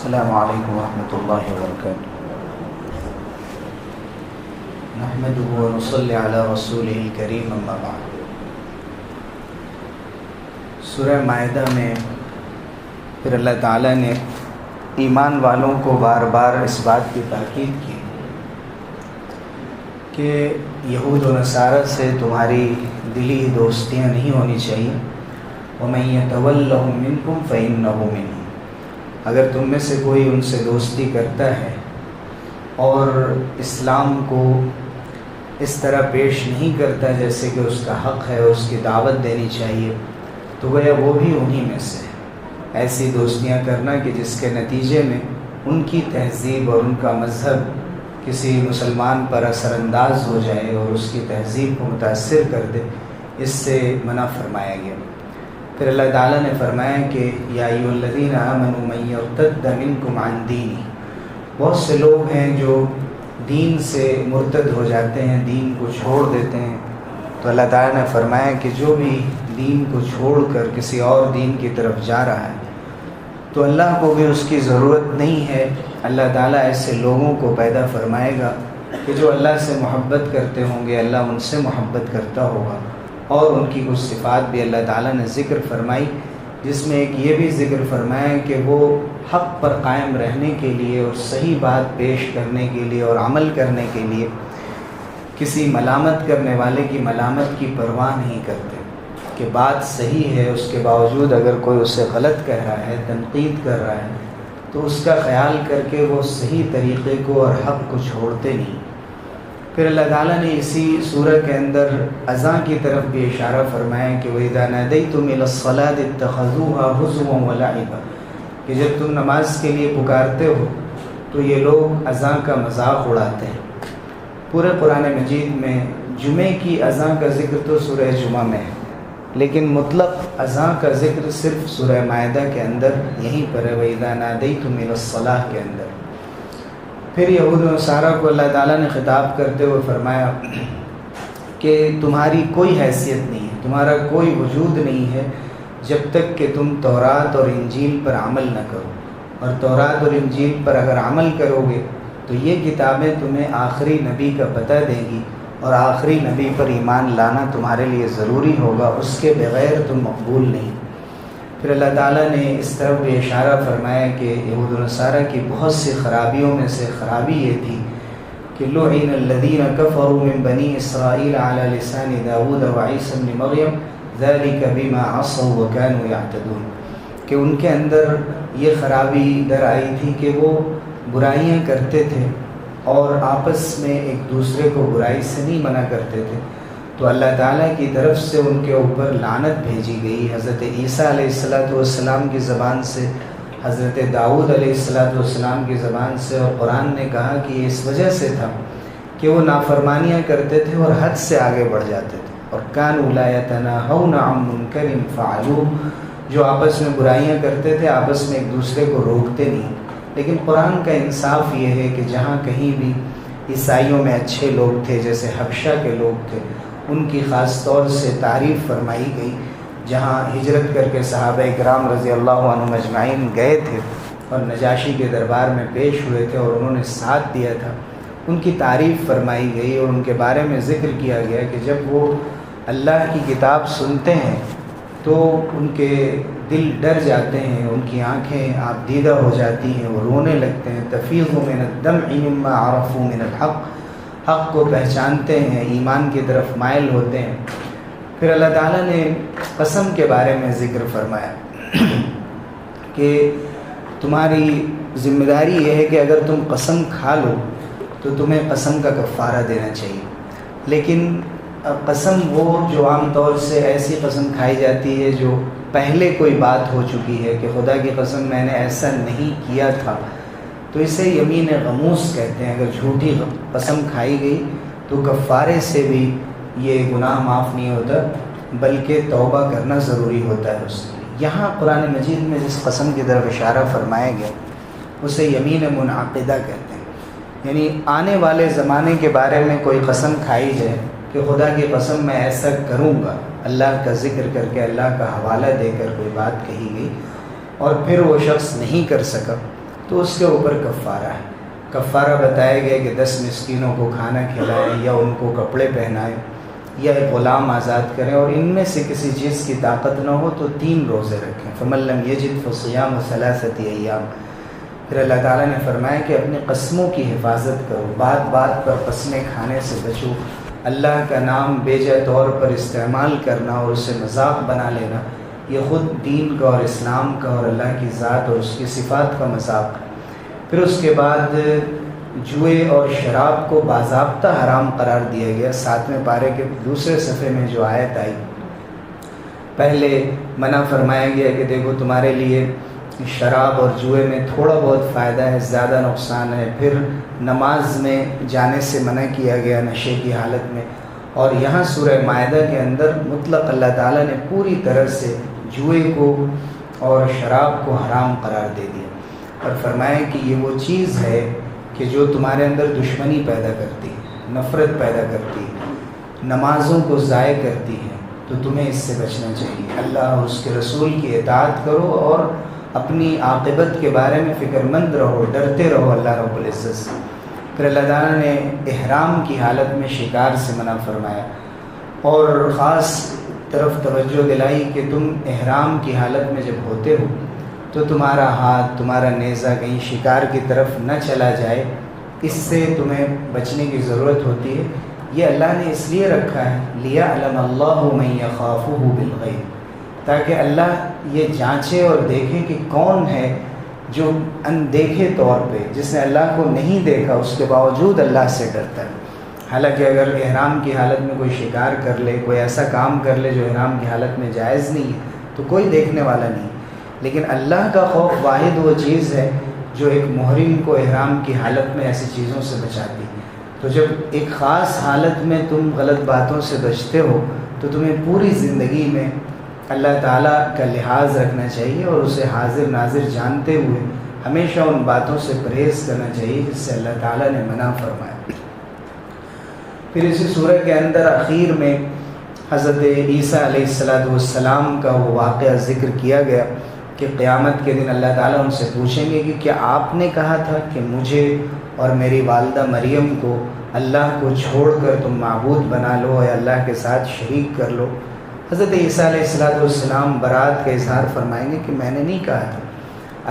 السلام علیکم ورحمۃ اللہ وبرکاتہ۔ نحمده ونصلی علی رسولہ الکریم، اما بعد۔ سورہ مائدہ میں پھر اللہ تعالیٰ نے ایمان والوں کو بار بار اس بات کی تاکید کی کہ یہود و نصارہ سے تمہاری دلی دوستیاں نہیں ہونی چاہیے۔ وَمَن يَتَوَلَّهُم مِّنكُمْ فَإِنَّهُ مِنْهُمْ، اگر تم میں سے کوئی ان سے دوستی کرتا ہے اور اسلام کو اس طرح پیش نہیں کرتا جیسے کہ اس کا حق ہے، اس کی دعوت دینی چاہیے، تو گویا وہ بھی انہی میں سے ہے۔ ایسی دوستیاں کرنا کہ جس کے نتیجے میں ان کی تہذیب اور ان کا مذہب کسی مسلمان پر اثر انداز ہو جائے اور اس کی تہذیب کو متاثر کر دے، اس سے منع فرمایا گیا۔ پھر اللہ تعالیٰ نے فرمایا کہ یا ایھا الذین آمنوا من یرتد منکم عن دینہ، بہت سے لوگ ہیں جو دین سے مرتد ہو جاتے ہیں، دین کو چھوڑ دیتے ہیں۔ تو اللہ تعالیٰ نے فرمایا کہ جو بھی دین کو چھوڑ کر کسی اور دین کی طرف جا رہا ہے تو اللہ کو بھی اس کی ضرورت نہیں ہے۔ اللہ تعالیٰ ایسے لوگوں کو پیدا فرمائے گا کہ جو اللہ سے محبت کرتے ہوں گے، اللہ ان سے محبت کرتا ہوگا، اور ان کی کچھ صفات بھی اللہ تعالیٰ نے ذکر فرمائی، جس میں ایک یہ بھی ذکر فرمایا کہ وہ حق پر قائم رہنے کے لیے اور صحیح بات پیش کرنے کے لیے اور عمل کرنے کے لیے کسی ملامت کرنے والے کی ملامت کی پرواہ نہیں کرتے، کہ بات صحیح ہے اس کے باوجود اگر کوئی اسے غلط کہہ رہا ہے، تنقید کر رہا ہے، تو اس کا خیال کر کے وہ صحیح طریقے کو اور حق کو چھوڑتے نہیں۔ پھر اللہ تعالیٰ نے اسی سورہ کے اندر اذان کی طرف بھی اشارہ فرمایا کہ وَإِذَا نَادَيْتُمْ إِلَى الصَّلَاةِ اتَّخَذُوهَا هُزُوًا وَلَعِبًا، کہ جب تم نماز کے لیے پکارتے ہو تو یہ لوگ اذان کا مذاق اڑاتے ہیں۔ پورے قرآن مجید میں جمعے کی اذان کا ذکر تو سورہ جمعہ میں ہے، لیکن مطلق اذان کا ذکر صرف سورہ مائدہ کے اندر یہیں پر ہے، وَإِذَا نَادَيْتُمْ إِلَى الصَّلَاةِ کے اندر۔ پھر یہود و نصارہ کو اللہ تعالیٰ نے خطاب کرتے ہوئے فرمایا کہ تمہاری کوئی حیثیت نہیں ہے، تمہارا کوئی وجود نہیں ہے جب تک کہ تم تورات اور انجیل پر عمل نہ کرو، اور تورات اور انجیل پر اگر عمل کرو گے تو یہ کتابیں تمہیں آخری نبی کا پتہ دیں گی، اور آخری نبی پر ایمان لانا تمہارے لیے ضروری ہوگا، اس کے بغیر تم مقبول نہیں۔ پھر اللہ تعالیٰ نے اس طرف بھی اشارہ فرمایا کہ یہود و نصارہ کی بہت سی خرابیوں میں سے خرابی یہ تھی کہ لعن الذین کفروا من بنی اسرائیل علی لسان داود وعیسی ابن مریم ذلک بما عصوا وکانوا یعتدون، کہ ان کے اندر یہ خرابی در آئی تھی کہ وہ برائیاں کرتے تھے اور آپس میں ایک دوسرے کو برائی سے نہیں منع کرتے تھے، تو اللہ تعالیٰ کی طرف سے ان کے اوپر لعنت بھیجی گئی، حضرت عیسیٰ علیہ السلام کی زبان سے، حضرت داؤد علیہ السلام کی زبان سے، اور قرآن نے کہا کہ یہ اس وجہ سے تھا کہ وہ نافرمانیاں کرتے تھے اور حد سے آگے بڑھ جاتے تھے، اور کانوا لا یتناہون عن منکر فعلوہ، جو آپس میں برائیاں کرتے تھے آپس میں ایک دوسرے کو روکتے نہیں۔ لیکن قرآن کا انصاف یہ ہے کہ جہاں کہیں بھی عیسائیوں میں اچھے لوگ تھے، جیسے حبشہ کے لوگ تھے، ان کی خاص طور سے تعریف فرمائی گئی، جہاں ہجرت کر کے صحابہ کرام رضی اللہ عنہم اجمعین گئے تھے اور نجاشی کے دربار میں پیش ہوئے تھے اور انہوں نے ساتھ دیا تھا، ان کی تعریف فرمائی گئی اور ان کے بارے میں ذکر کیا گیا کہ جب وہ اللہ کی کتاب سنتے ہیں تو ان کے دل ڈر جاتے ہیں، ان کی آنکھیں آپ دیدہ ہو جاتی ہیں، وہ رونے لگتے ہیں، تفیض من الدمع مما عرفوا من الحق، حق کو پہچانتے ہیں، ایمان کی طرف مائل ہوتے ہیں۔ پھر اللہ تعالیٰ نے قسم کے بارے میں ذکر فرمایا کہ تمہاری ذمہ داری یہ ہے کہ اگر تم قسم کھا لو تو تمہیں قسم کا کفارہ دینا چاہیے، لیکن قسم وہ جو عام طور سے ایسی قسم کھائی جاتی ہے جو پہلے کوئی بات ہو چکی ہے کہ خدا کی قسم میں نے ایسا نہیں کیا تھا، تو اسے یمین غموس کہتے ہیں۔ اگر جھوٹی قسم کھائی گئی تو کفارے سے بھی یہ گناہ معاف نہیں ہوتا، بلکہ توبہ کرنا ضروری ہوتا ہے اس کے لیے۔ یہاں قرآن مجید میں جس قسم کی طرف اشارہ فرمایا گیا اسے یمین منعقدہ کہتے ہیں، یعنی آنے والے زمانے کے بارے میں کوئی قسم کھائی جائے کہ خدا کی قسم میں ایسا کروں گا، اللہ کا ذکر کر کے اللہ کا حوالہ دے کر کوئی بات کہی گئی اور پھر وہ شخص نہیں کر سکا، تو اس کے اوپر کفارہ ہے۔ کفارہ بتایا گیا کہ 10 مسکینوں کو کھانا کھلائیں یا ان کو کپڑے پہنائیں یا ایک غلام آزاد کریں، اور ان میں سے کسی چیز کی طاقت نہ ہو تو 3 روزے رکھیں۔ فمن لم یجد فصیام 3 ایام۔ پھر اللہ تعالیٰ نے فرمایا کہ اپنی قسموں کی حفاظت کرو، بات بات پر قسمیں کھانے سے بچو، اللہ کا نام بے جا طور پر استعمال کرنا اور اسے مذاق بنا لینا، یہ خود دین کا اور اسلام کا اور اللہ کی ذات اور اس کی صفات کا مذاق۔ پھر اس کے بعد جوئے اور شراب کو باضابطہ حرام قرار دیا گیا۔ 7ویں پارے کے دوسرے صفحے میں جو آیت آئی، پہلے منع فرمایا گیا کہ دیکھو تمہارے لیے شراب اور جوئے میں تھوڑا بہت فائدہ ہے، زیادہ نقصان ہے۔ پھر نماز میں جانے سے منع کیا گیا نشے کی حالت میں، اور یہاں سورہ مائدہ کے اندر مطلق اللہ تعالیٰ نے پوری طرح سے جوئے کو اور شراب کو حرام قرار دے دیا، اور فرمایا کہ یہ وہ چیز ہے کہ جو تمہارے اندر دشمنی پیدا کرتی ہے، نفرت پیدا کرتی ہے، نمازوں کو ضائع کرتی ہے، تو تمہیں اس سے بچنا چاہیے۔ اللہ اور اس کے رسول کی اطاعت کرو اور اپنی عاقبت کے بارے میں فکر مند رہو، ڈرتے رہو اللہ رب العزت سے۔ پھر اللہ تعالیٰ نے احرام کی حالت میں شکار سے منع فرمایا، اور خاص طرف توجہ دلائی کہ تم احرام کی حالت میں جب ہوتے ہو تو تمہارا ہاتھ، تمہارا نیزہ کہیں شکار کی طرف نہ چلا جائے، اس سے تمہیں بچنے کی ضرورت ہوتی ہے۔ یہ اللہ نے اس لیے رکھا ہے لِيَعْلَمَ اللَّهُ مَن يَخَافُهُ بِالْغَيْبِ، تاکہ اللہ یہ جانچے اور دیکھے کہ کون ہے جو اندیکھے طور پہ، جس نے اللہ کو نہیں دیکھا اس کے باوجود اللہ سے ڈرتا ہے۔ حالانکہ اگر احرام کی حالت میں کوئی شکار کر لے، کوئی ایسا کام کر لے جو احرام کی حالت میں جائز نہیں ہے، تو کوئی دیکھنے والا نہیں، لیکن اللہ کا خوف واحد وہ چیز ہے جو ایک محرم کو احرام کی حالت میں ایسی چیزوں سے بچاتی ہے۔ تو جب ایک خاص حالت میں تم غلط باتوں سے بچتے ہو تو تمہیں پوری زندگی میں اللہ تعالیٰ کا لحاظ رکھنا چاہیے اور اسے حاضر ناظر جانتے ہوئے ہمیشہ ان باتوں سے پرہیز کرنا چاہیے جس سے اللہ تعالیٰ نے منع فرمایا۔ پھر اسی سورہ کے اندر اخیر میں حضرت عیسیٰ علیہ السلام کا وہ واقعہ ذکر کیا گیا کہ قیامت کے دن اللہ تعالیٰ ان سے پوچھیں گے کہ کیا آپ نے کہا تھا کہ مجھے اور میری والدہ مریم کو اللہ کو چھوڑ کر تم معبود بنا لو یا اللہ کے ساتھ شریک کر لو؟ حضرت عیسیٰ علیہ السلام برات کا اظہار فرمائیں گے کہ میں نے نہیں کہا تھا،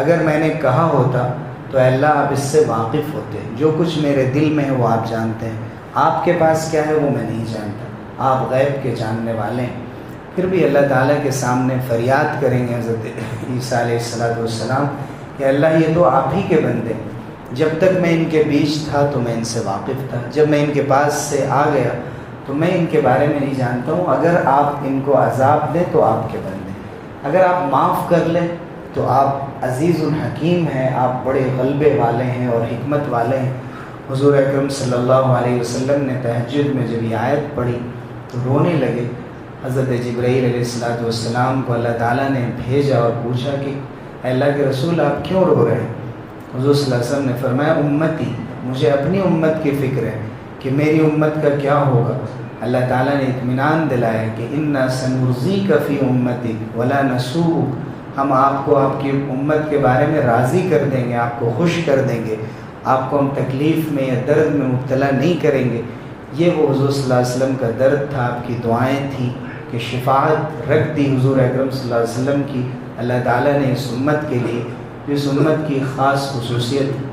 اگر میں نے کہا ہوتا تو اللہ آپ اس سے واقف ہوتے، جو کچھ میرے دل میں ہے وہ آپ جانتے ہیں، آپ کے پاس کیا ہے وہ میں نہیں جانتا، آپ غیب کے جاننے والے ہیں۔ پھر بھی اللہ تعالیٰ کے سامنے فریاد کریں گے حضرت عیسیٰ علیہ السلام کہ اللہ یہ تو آپ ہی کے بندے، جب تک میں ان کے بیچ تھا تو میں ان سے واقف تھا، جب میں ان کے پاس سے آ گیا تو میں ان کے بارے میں نہیں جانتا ہوں، اگر آپ ان کو عذاب دیں تو آپ کے بندے، اگر آپ معاف کر لیں تو آپ عزیز الحکیم ہیں، آپ بڑے غلبے والے ہیں اور حکمت والے ہیں۔ حضور اکرم صلی اللہ علیہ وسلم نے تہجد میں جب یہ آیت پڑھی تو رونے لگے۔ حضرت جبرائیل علیہ السلام کو اللہ تعالیٰ نے بھیجا اور پوچھا کہ اے اللہ کے رسول آپ کیوں رو رہے ہیں؟ حضور صلی اللہ علیہ وسلم نے فرمایا امتی، مجھے اپنی امت کی فکر ہے کہ میری امت کا کیا ہوگا۔ اللہ تعالیٰ نے اطمینان دلایا کہ انا سنرضیک فی امتک ولا نسوءک، ہم آپ کو آپ کی امت کے بارے میں راضی کر دیں گے، آپ کو خوش کر دیں گے، آپ کو ہم تکلیف میں یا درد میں مبتلا نہیں کریں گے۔ یہ وہ حضور صلی اللہ علیہ وسلم کا درد تھا، آپ کی دعائیں تھیں کہ شفاعت رکھ دی حضور اکرم صلی اللہ علیہ وسلم کی اللہ تعالیٰ نے اس امت کے لیے، جو اس امت کی خاص خصوصیت ہے۔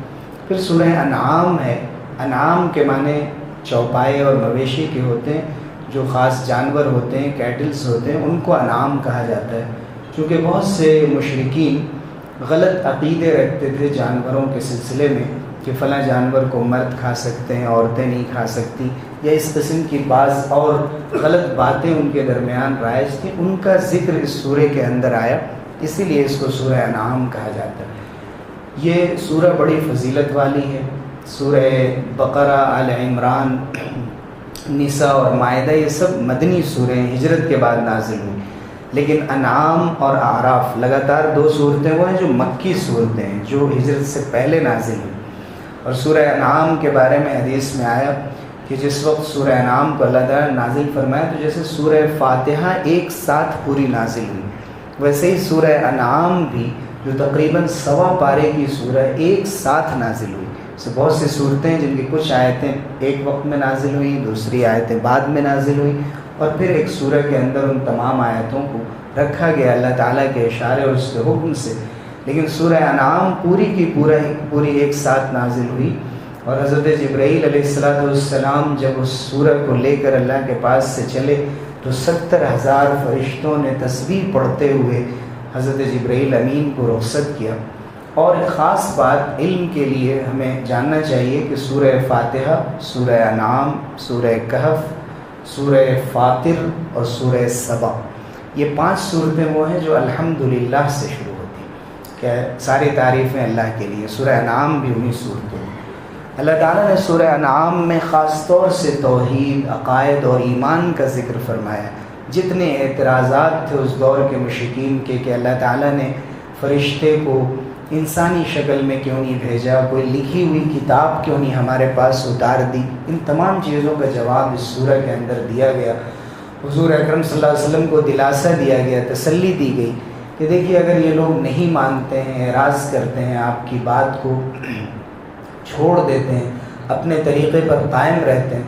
پھر سورہ انعام ہے، انعام کے معنی چوپائے اور مویشی کے ہوتے ہیں، جو خاص جانور ہوتے ہیں، کیٹلز ہوتے ہیں، ان کو انعام کہا جاتا ہے، چونکہ بہت سے مشرکین غلط عقیدے رکھتے تھے جانوروں کے سلسلے میں کہ فلاں جانور کو مرد کھا سکتے ہیں، عورتیں نہیں کھا سکتی، یا اس قسم کی بعض اور غلط باتیں ان کے درمیان رائج تھیں، ان کا ذکر اس سورہ کے اندر آیا، اسی لیے اس کو سورہ انعام کہا جاتا ہے۔ یہ سورہ بڑی فضیلت والی ہے۔ سورہ بقرہ، آل عمران، نساء اور مائدہ یہ سب مدنی سورہیں ہیں، ہجرت کے بعد نازل ہوئی، لیکن انعام اور اعراف لگاتار 2 صورتیں وہ ہیں جو مکی صورتیں ہیں، جو ہجرت سے پہلے نازل ہوئی۔ اور سورہ انعام کے بارے میں حدیث میں آیا کہ جس وقت سورہ انعام کو اللہ تعالیٰ نے نازل فرمایا تو جیسے سورہ فاتحہ ایک ساتھ پوری نازل ہوئی، ویسے ہی سورہ انعام بھی جو تقریباً 1.25 پارے کی سورہ ایک ساتھ نازل ہوئی۔ سے بہت سی صورتیں جن کی کچھ آیتیں ایک وقت میں نازل ہوئیں، دوسری آیتیں بعد میں نازل ہوئیں، اور پھر ایک سورہ کے اندر ان تمام آیتوں کو رکھا گیا اللہ تعالیٰ کے اشارے اور اس کے حکم سے۔ لیکن سورہ انعام پوری کی پوری ایک ساتھ نازل ہوئی، اور حضرت جبرائیل علیہ السلام جب اس سورہ کو لے کر اللہ کے پاس سے چلے تو 70,000 فرشتوں نے تسبیح پڑھتے ہوئے حضرت جبرائیل امین کو رخصت کیا۔ اور ایک خاص بات علم کے لیے ہمیں جاننا چاہیے کہ سورہ فاتحہ، سورہ انعام، سورہ کہف، سورہ فاطر اور سورہ سبا، یہ 5 صورتیں وہ ہیں جو الحمدللہ سے شروع ہوتی ہیں کہ ساری تعریفیں اللہ کے لیے۔ سورہ انعام بھی انہی صورتوں میں۔ اللہ تعالیٰ نے سورہ انعام میں خاص طور سے توحید، عقائد اور ایمان کا ذکر فرمایا۔ جتنے اعتراضات تھے اس دور کے مشرکین کے کہ اللہ تعالیٰ نے فرشتے کو انسانی شکل میں کیوں نہیں بھیجا، کوئی لکھی ہوئی کتاب کیوں نہیں ہمارے پاس اتار دی، ان تمام چیزوں کا جواب اس سورہ کے اندر دیا گیا۔ حضور اکرم صلی اللہ علیہ وسلم کو دلاسا دیا گیا، تسلی دی گئی کہ دیکھیے اگر یہ لوگ نہیں مانتے ہیں، اعراض کرتے ہیں، آپ کی بات کو چھوڑ دیتے ہیں، اپنے طریقے پر قائم رہتے ہیں،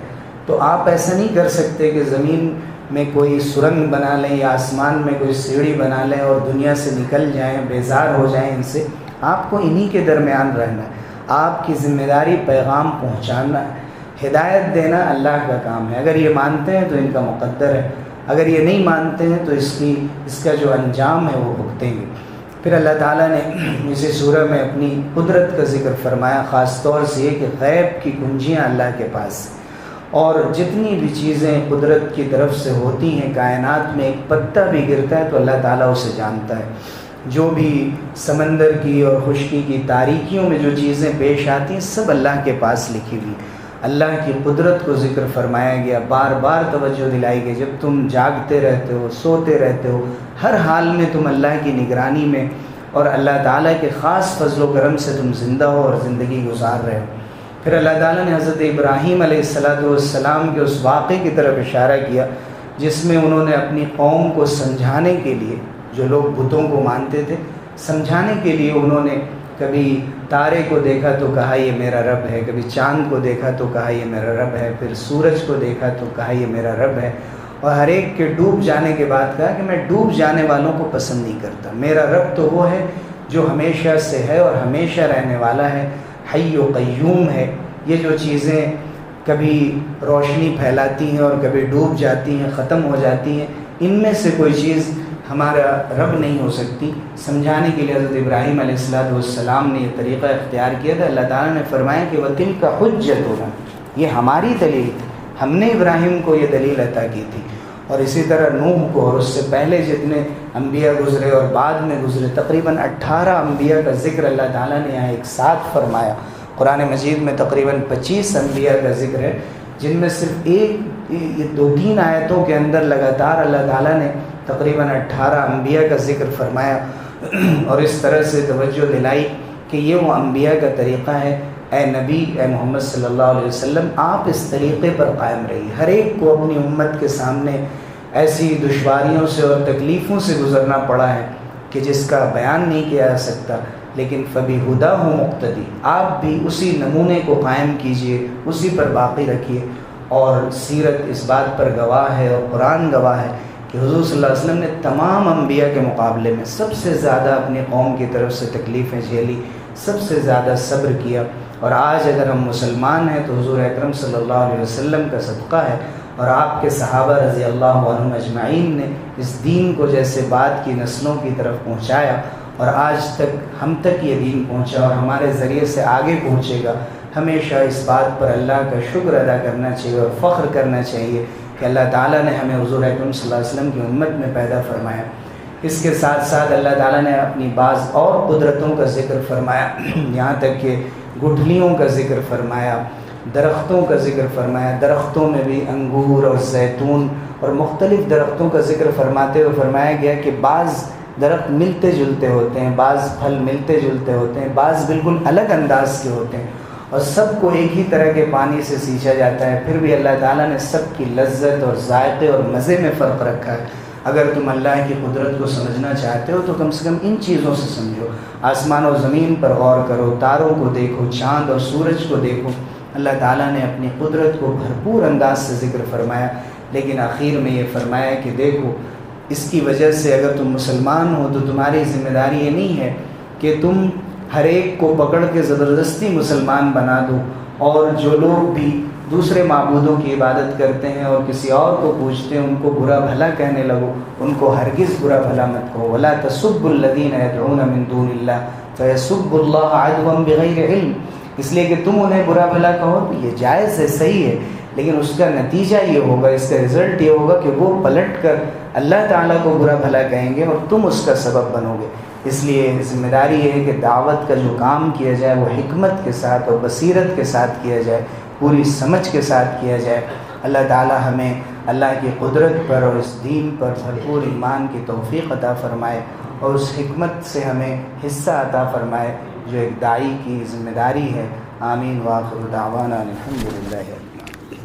تو آپ ایسا نہیں کر سکتے کہ زمین میں کوئی سرنگ بنا لیں یا آسمان میں کوئی سیڑھی بنا لیں اور دنیا سے نکل جائیں، بیزار ہو جائیں ان سے۔ آپ کو انہی کے درمیان رہنا ہے، آپ کی ذمہ داری پیغام پہنچانا ہے، ہدایت دینا اللہ کا کام ہے۔ اگر یہ مانتے ہیں تو ان کا مقدر ہے، اگر یہ نہیں مانتے ہیں تو اس کا جو انجام ہے وہ بھگتیں گے۔ پھر اللہ تعالیٰ نے اسی سورہ میں اپنی قدرت کا ذکر فرمایا، خاص طور سے یہ کہ غیب کی کنجیاں اللہ کے پاس ہیں، اور جتنی بھی چیزیں قدرت کی طرف سے ہوتی ہیں کائنات میں، ایک پتا بھی گرتا ہے تو اللہ تعالیٰ اسے جانتا ہے۔ جو بھی سمندر کی اور خشکی کی تاریکیوں میں جو چیزیں پیش آتی ہیں سب اللہ کے پاس لکھی ہوئی۔ اللہ کی قدرت کو ذکر فرمایا گیا، بار بار توجہ دلائی گئی، جب تم جاگتے رہتے ہو، سوتے رہتے ہو، ہر حال میں تم اللہ کی نگرانی میں اور اللہ تعالیٰ کے خاص فضل و کرم سے تم زندہ ہو اور زندگی گزار رہے ہو۔ پھر اللہ تعالیٰ نے حضرت ابراہیم علیہ السلام کے اس واقعے کی طرف اشارہ کیا جس میں انہوں نے اپنی قوم کو سمجھانے کے لیے، جو لوگ بتوں کو مانتے تھے، سمجھانے کے لیے انہوں نے کبھی تارے کو دیکھا تو کہا یہ میرا رب ہے، کبھی چاند کو دیکھا تو کہا یہ میرا رب ہے، پھر سورج کو دیکھا تو کہا یہ میرا رب ہے، اور ہر ایک کے ڈوب جانے کے بعد کہا کہ میں ڈوب جانے والوں کو پسند نہیں کرتا، میرا رب تو وہ ہے جو ہمیشہ سے ہے اور ہمیشہ رہنے والا ہے، حی و قیوم ہے۔ یہ جو چیزیں کبھی روشنی پھیلاتی ہیں اور کبھی ڈوب جاتی ہیں، ختم ہو جاتی ہیں، ان میں سے کوئی چیز ہمارا رب نہیں ہو سکتی۔ سمجھانے کے لیے حضرت ابراہیم علیہ السلام نے یہ طریقہ اختیار کیا تھا۔ اللہ تعالیٰ نے فرمایا کہ وَتِلْكَ حُجَّتُنَا، یہ ہماری دلیل تھی، ہم نے ابراہیم کو یہ دلیل عطا کی تھی۔ اور اسی طرح نوح کو اور اس سے پہلے جتنے انبیاء گزرے اور بعد میں گزرے، تقریباً 18 انبیاء کا ذکر اللہ تعالیٰ نے یہاں ایک ساتھ فرمایا۔ قرآن مجید میں تقریباً 25 انبیاء کا ذکر ہے، جن میں صرف یہ 2-3 آیتوں کے اندر لگاتار اللہ تعالیٰ نے تقریباً 18 انبیاء کا ذکر فرمایا، اور اس طرح سے توجہ دلائی کہ یہ وہ انبیاء کا طریقہ ہے۔ اے نبی، اے محمد صلی اللہ علیہ وسلم، آپ اس طریقے پر قائم رہیے۔ ہر ایک کو اپنی امت کے سامنے ایسی دشواریوں سے اور تکلیفوں سے گزرنا پڑا ہے کہ جس کا بیان نہیں کیا جا سکتا، لیکن فَبِهُدَاهُ مُقْتَدِي، آپ بھی اسی نمونے کو قائم کیجئے، اسی پر باقی رکھیے۔ اور سیرت اس بات پر گواہ ہے اور قرآن گواہ ہے کہ حضور صلی اللہ علیہ وسلم نے تمام انبیاء کے مقابلے میں سب سے زیادہ اپنی قوم کی طرف سے تکلیفیں جھیلی، سب سے زیادہ صبر کیا۔ اور آج اگر ہم مسلمان ہیں تو حضور اکرم صلی اللہ علیہ وسلم کا صدقہ ہے، اور آپ کے صحابہ رضی اللہ عنہم اجمعین نے اس دین کو جیسے بعد کی نسلوں کی طرف پہنچایا، اور آج تک ہم تک یہ دین پہنچا اور ہمارے ذریعے سے آگے پہنچے گا۔ ہمیشہ اس بات پر اللہ کا شکر ادا کرنا چاہیے اور فخر کرنا چاہیے کہ اللہ تعالیٰ نے ہمیں حضور اکرم صلی اللہ علیہ وسلم کی امت میں پیدا فرمایا۔ اس کے ساتھ ساتھ اللہ تعالیٰ نے اپنی بعض اور قدرتوں کا ذکر فرمایا، یہاں تک کہ گٹھلیوں کا ذکر فرمایا، درختوں کا ذکر فرمایا۔ درختوں میں بھی انگور اور زیتون اور مختلف درختوں کا ذکر فرماتے ہوئے فرمایا گیا کہ بعض درخت ملتے جلتے ہوتے ہیں، بعض پھل ملتے جلتے ہوتے ہیں، بعض بالکل الگ انداز کے ہوتے ہیں، اور سب کو ایک ہی طرح کے پانی سے سینچا جاتا ہے، پھر بھی اللہ تعالیٰ نے سب کی لذت اور ذائقے اور مزے میں فرق رکھا ہے۔ اگر تم اللہ کی قدرت کو سمجھنا چاہتے ہو تو کم سے کم ان چیزوں سے سمجھو، آسمان و زمین پر غور کرو، تاروں کو دیکھو، چاند اور سورج کو دیکھو۔ اللہ تعالیٰ نے اپنی قدرت کو بھرپور انداز سے ذکر فرمایا، لیکن آخر میں یہ فرمایا کہ دیکھو اس کی وجہ سے اگر تم مسلمان ہو تو تمہاری ذمہ داری یہ نہیں ہے کہ تم ہر ایک کو پکڑ کے زبردستی مسلمان بنا دو، اور جو لوگ بھی دوسرے معبودوں کی عبادت کرتے ہیں اور کسی اور کو پوجتے ہیں ان کو برا بھلا کہنے لگو، ان کو ہرگز برا بھلا مت کہو۔ وَلَا تَسُبُّوا الَّذِينَ يَدْعُونَ مِن دُونِ اللَّهِ فَيَسُبُّوا اللَّهَ عَدْوًا بِغَيْرِ عِلْمٍ، اس لیے کہ تم انہیں برا بھلا کہو تو یہ جائز ہے، صحیح ہے، لیکن اس کا نتیجہ یہ ہوگا، اس کا رزلٹ یہ ہوگا کہ وہ پلٹ کر اللہ تعالیٰ کو برا بھلا کہیں گے اور تم اس کا سبب بنو گے۔ اس لیے ذمہ داری یہ ہے کہ دعوت کا جو کام کیا جائے وہ حکمت کے ساتھ اور بصیرت کے ساتھ کیا جائے، پوری سمجھ کے ساتھ کیا جائے۔ اللہ تعالیٰ ہمیں اللہ کی قدرت پر اور اس دین پر بھرپور ایمان کی توفیق عطا فرمائے، اور اس حکمت سے ہمیں حصہ عطا فرمائے جو ایک داعی کی ذمہ داری ہے۔ آمین۔ وآخر دعوانا الحمد للہ۔